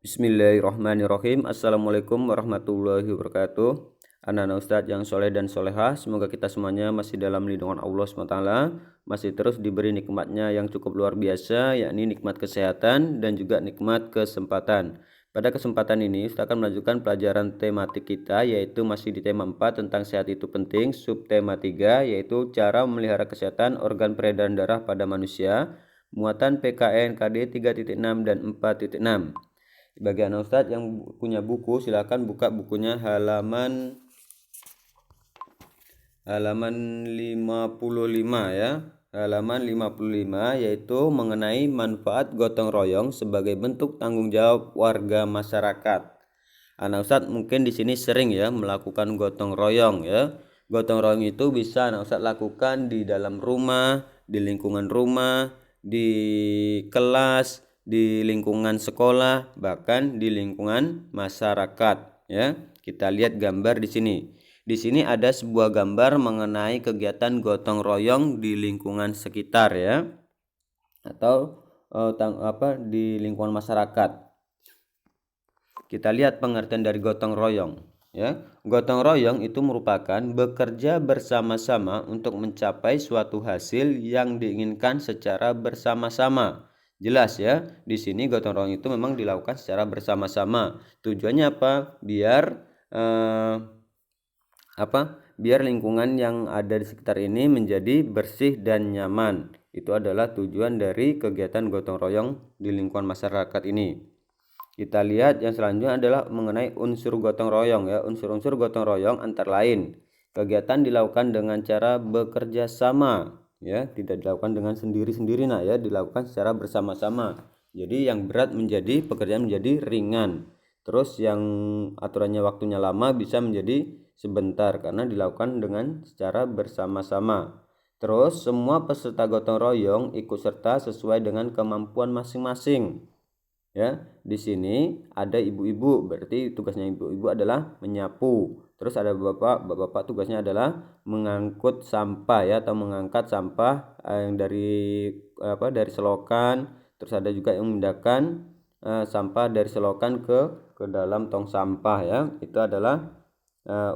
Bismillahirrahmanirrahim. Assalamualaikum warahmatullahi wabarakatuh. Anak-anak Ustadz yang soleh dan solehah, semoga kita semuanya masih dalam lindungan Allah SWT, masih terus diberi nikmatnya yang cukup luar biasa, yakni nikmat kesehatan dan juga nikmat kesempatan. Pada kesempatan ini, Ustadz akan melanjutkan pelajaran tematik kita, yaitu masih di tema 4 tentang sehat itu penting, subtema 3, yaitu cara memelihara kesehatan organ peredaran darah pada manusia, muatan PKN KD 3.6 dan 4.6. Bagi anak Ustadz yang punya buku, silakan buka bukunya halaman 55 ya. Halaman 55 yaitu mengenai manfaat gotong royong sebagai bentuk tanggung jawab warga masyarakat. Anak Ustadz mungkin di sini sering ya melakukan gotong royong ya. Gotong royong itu bisa anak Ustadz lakukan di dalam rumah, di lingkungan rumah, di kelas, di lingkungan sekolah, bahkan di lingkungan masyarakat ya. Kita lihat gambar di sini. Di sini ada sebuah gambar mengenai kegiatan gotong royong di lingkungan sekitar ya, atau di lingkungan masyarakat. Kita lihat pengertian dari gotong royong ya. Gotong royong itu merupakan bekerja bersama-sama untuk mencapai suatu hasil yang diinginkan secara bersama-sama. Jelas ya, di sini gotong royong itu memang dilakukan secara bersama-sama. Tujuannya apa? Biar lingkungan yang ada di sekitar ini menjadi bersih dan nyaman. Itu adalah tujuan dari kegiatan gotong royong di lingkungan masyarakat ini. Kita lihat yang selanjutnya adalah mengenai unsur gotong royong ya. Unsur-unsur gotong royong antara lain kegiatan dilakukan dengan cara bekerja sama ya, tidak dilakukan dengan sendiri-sendiri ya, dilakukan secara bersama-sama. Jadi yang berat menjadi pekerjaan menjadi ringan. Terus yang aturannya waktunya lama bisa menjadi sebentar karena dilakukan dengan secara bersama-sama. Terus semua peserta gotong royong ikut serta sesuai dengan kemampuan masing-masing. Ya, di sini ada ibu-ibu, berarti tugasnya ibu-ibu adalah menyapu. Terus ada bapak tugasnya adalah mengangkut sampah ya, atau mengangkat sampah yang dari selokan. Terus ada juga yang memindahkan sampah dari selokan ke dalam tong sampah ya. Itu adalah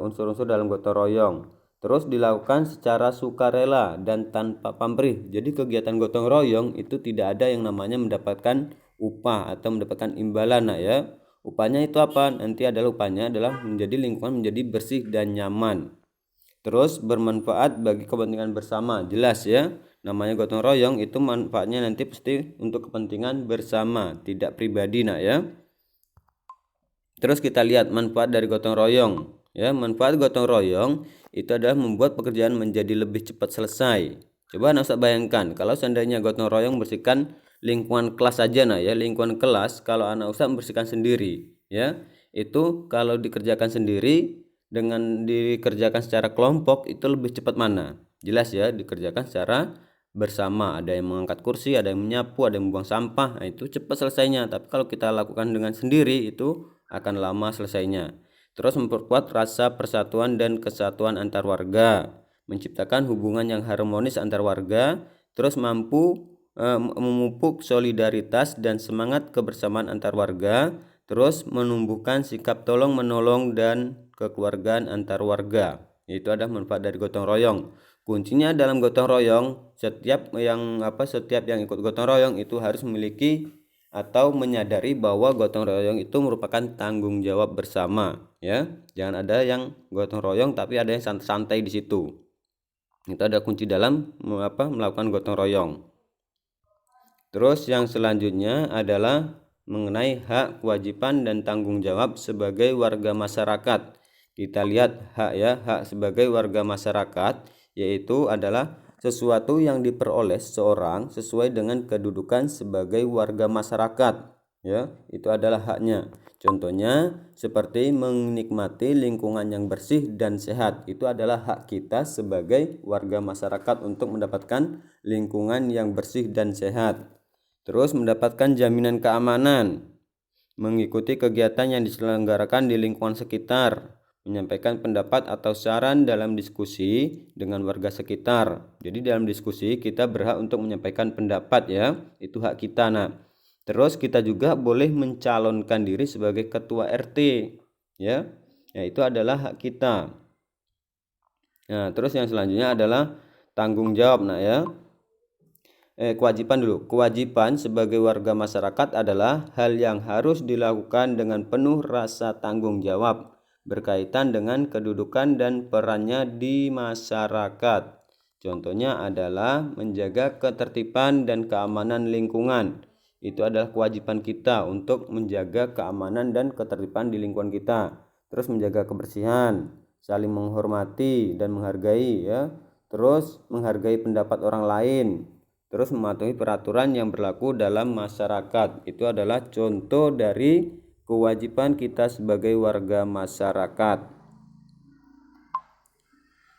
unsur-unsur dalam gotong royong. Terus dilakukan secara sukarela dan tanpa pamrih. Jadi kegiatan gotong royong itu tidak ada yang namanya mendapatkan upah atau mendapatkan imbalan ya. Upahnya itu apa? Nanti upahnya adalah menjadi lingkungan menjadi bersih dan nyaman. Terus bermanfaat bagi kepentingan bersama. Jelas ya. Namanya gotong royong itu manfaatnya nanti pasti untuk kepentingan bersama, tidak pribadi ya. Terus kita lihat manfaat dari gotong royong. Ya, manfaat gotong royong itu adalah membuat pekerjaan menjadi lebih cepat selesai. Coba Anda bayangkan kalau seandainya gotong royong bersihkan lingkungan kelas saja ya, lingkungan kelas kalau anak Ustaz membersihkan sendiri ya. Itu kalau dikerjakan sendiri dengan dikerjakan secara kelompok itu lebih cepat mana? Jelas ya, dikerjakan secara bersama, ada yang mengangkat kursi, ada yang menyapu, ada yang membuang sampah. Nah, itu cepat selesainya. Tapi kalau kita lakukan dengan sendiri itu akan lama selesainya. Terus memperkuat rasa persatuan dan kesatuan antar warga, menciptakan hubungan yang harmonis antar warga, terus mampu memupuk solidaritas dan semangat kebersamaan antar warga, terus menumbuhkan sikap tolong menolong dan kekeluargaan antar warga. Itu ada manfaat dari gotong royong. Kuncinya dalam gotong royong, setiap yang ikut gotong royong itu harus memiliki atau menyadari bahwa gotong royong itu merupakan tanggung jawab bersama ya. Jangan ada yang gotong royong tapi ada yang santai di situ. Itu ada kunci dalam melakukan gotong royong. Terus yang selanjutnya adalah mengenai hak, kewajiban dan tanggung jawab sebagai warga masyarakat. Kita lihat hak ya, hak sebagai warga masyarakat yaitu adalah sesuatu yang diperoleh seseorang sesuai dengan kedudukan sebagai warga masyarakat ya, itu adalah haknya. Contohnya seperti menikmati lingkungan yang bersih dan sehat, itu adalah hak kita sebagai warga masyarakat untuk mendapatkan lingkungan yang bersih dan sehat. Terus mendapatkan jaminan keamanan, mengikuti kegiatan yang diselenggarakan di lingkungan sekitar, menyampaikan pendapat atau saran dalam diskusi dengan warga sekitar. Jadi dalam diskusi kita berhak untuk menyampaikan pendapat ya, itu hak kita. Terus kita juga boleh mencalonkan diri sebagai ketua RT, ya. Ya, itu adalah hak kita. Nah, terus yang selanjutnya adalah tanggung jawab. Nah, ya. Kewajiban dulu. Kewajiban sebagai warga masyarakat adalah hal yang harus dilakukan dengan penuh rasa tanggung jawab berkaitan dengan kedudukan dan perannya di masyarakat. Contohnya adalah menjaga ketertiban dan keamanan lingkungan. Itu adalah kewajiban kita untuk menjaga keamanan dan ketertiban di lingkungan kita. Terus menjaga kebersihan, saling menghormati dan menghargai, ya. Terus menghargai pendapat orang lain. Terus mematuhi peraturan yang berlaku dalam masyarakat. Itu adalah contoh dari kewajiban kita sebagai warga masyarakat.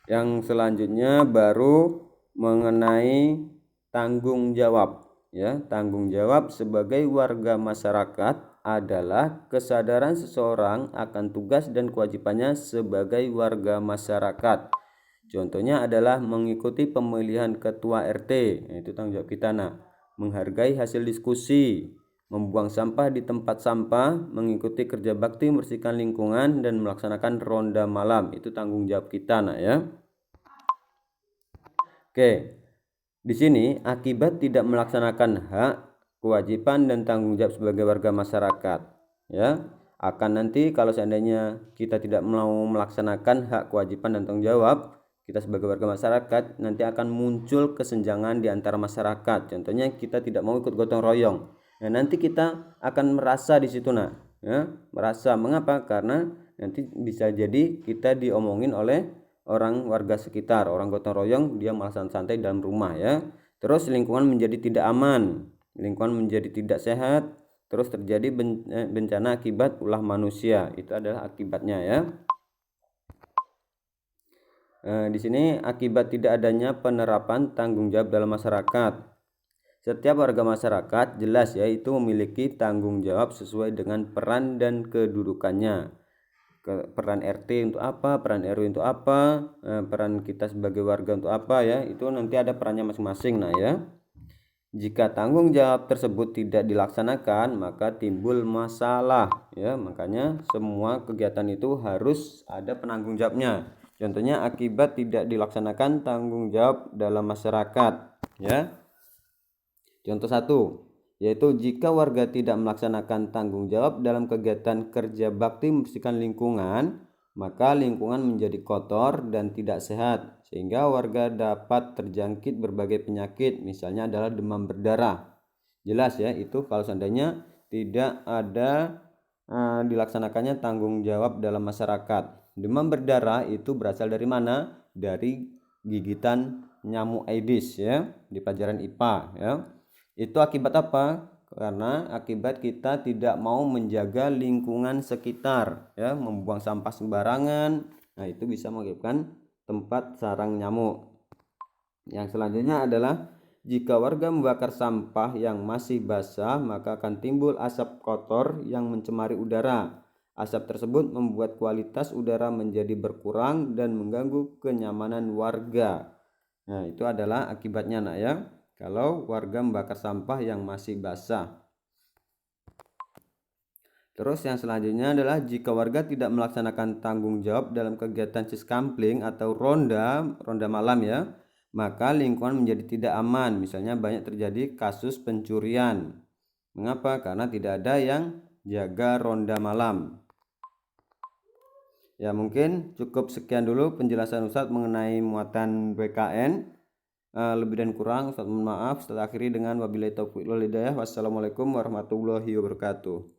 Yang selanjutnya baru mengenai tanggung jawab, ya. Tanggung jawab sebagai warga masyarakat adalah kesadaran seseorang akan tugas dan kewajibannya sebagai warga masyarakat. Contohnya adalah mengikuti pemilihan ketua RT, itu tanggung jawab kita. Nah, menghargai hasil diskusi, membuang sampah di tempat sampah, mengikuti kerja bakti membersihkan lingkungan dan melaksanakan ronda malam, itu tanggung jawab kita, nah, ya. Oke, di sini akibat tidak melaksanakan hak, kewajiban dan tanggung jawab sebagai warga masyarakat, ya, akan nanti kalau seandainya kita tidak mau melaksanakan hak, kewajiban dan tanggung jawab kita sebagai warga masyarakat, nanti akan muncul kesenjangan di antara masyarakat. Contohnya kita tidak mau ikut gotong royong. Nah, nanti kita akan merasa di situ, nah, ya, merasa. Mengapa? Karena nanti bisa jadi kita diomongin oleh orang warga sekitar, orang gotong royong, dia malah santai dalam rumah, ya. Terus lingkungan menjadi tidak aman, lingkungan menjadi tidak sehat, terus terjadi bencana akibat ulah manusia. Itu adalah akibatnya, ya. Di sini akibat tidak adanya penerapan tanggung jawab dalam masyarakat. Setiap warga masyarakat jelas, ya, itu memiliki tanggung jawab sesuai dengan peran dan kedudukannya. Peran RT untuk apa, peran RW untuk apa, peran kita sebagai warga untuk apa, ya. Itu nanti ada perannya masing-masing, nah, ya. Jika tanggung jawab tersebut tidak dilaksanakan, maka timbul masalah, ya. Makanya semua kegiatan itu harus ada penanggung jawabnya. Contohnya akibat tidak dilaksanakan tanggung jawab dalam masyarakat, ya. Contoh 1, yaitu jika warga tidak melaksanakan tanggung jawab dalam kegiatan kerja bakti membersihkan lingkungan, maka lingkungan menjadi kotor dan tidak sehat, sehingga warga dapat terjangkit berbagai penyakit, misalnya adalah demam berdarah. Jelas, ya, itu kalau seandainya tidak ada dilaksanakannya tanggung jawab dalam masyarakat. Demam berdarah itu berasal dari mana? Dari gigitan nyamuk Aedes, ya, di pelajaran IPA, ya. Itu akibat apa? Karena akibat kita tidak mau menjaga lingkungan sekitar, ya, membuang sampah sembarangan. Nah, itu bisa mengakibatkan tempat sarang nyamuk. Yang selanjutnya adalah jika warga membakar sampah yang masih basah, maka akan timbul asap kotor yang mencemari udara. Asap tersebut membuat kualitas udara menjadi berkurang dan mengganggu kenyamanan warga. Nah, itu adalah akibatnya, nak, ya, kalau warga membakar sampah yang masih basah. Terus yang selanjutnya adalah jika warga tidak melaksanakan tanggung jawab dalam kegiatan siskampling atau ronda malam, ya, maka lingkungan menjadi tidak aman. Misalnya banyak terjadi kasus pencurian. Mengapa? Karena tidak ada yang jaga ronda malam. Ya, mungkin cukup sekian dulu penjelasan Ustadz mengenai muatan BKN. Lebih dan kurang Ustadz mohon maaf. Ustadz akhiri dengan wabillahi taufiq wal hidayah. Wassalamualaikum warahmatullahi wabarakatuh.